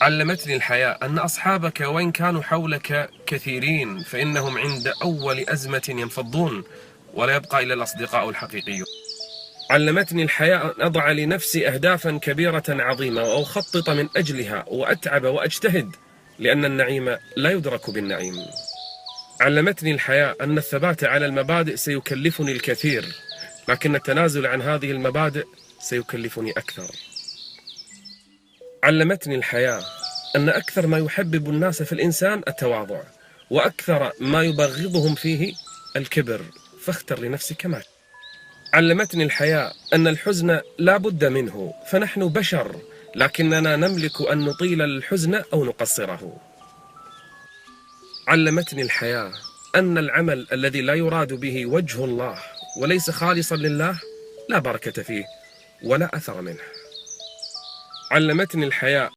علمتني الحياة أن أصحابك وإن كانوا حولك كثيرين فإنهم عند أول أزمة ينفضون، ولا يبقى إلا الأصدقاء الحقيقيون. علمتني الحياة أن أضع لنفسي أهدافا كبيرة عظيمة وأخطط من أجلها وأتعب وأجتهد، لأن النعيم لا يدرك بالنعيم. علمتني الحياة أن الثبات على المبادئ سيكلفني الكثير، لكن التنازل عن هذه المبادئ سيكلفني أكثر. علمتني الحياة أن أكثر ما يحبب الناس في الإنسان التواضع، وأكثر ما يبغضهم فيه الكبر، فاختر لنفسك ما. علمتني الحياة أن الحزن لا بد منه، فنحن بشر، لكننا نملك أن نطيل الحزن أو نقصره. علمتني الحياة أن العمل الذي لا يراد به وجه الله وليس خالصا لله لا بركة فيه ولا أثر منه. علمتني الحياة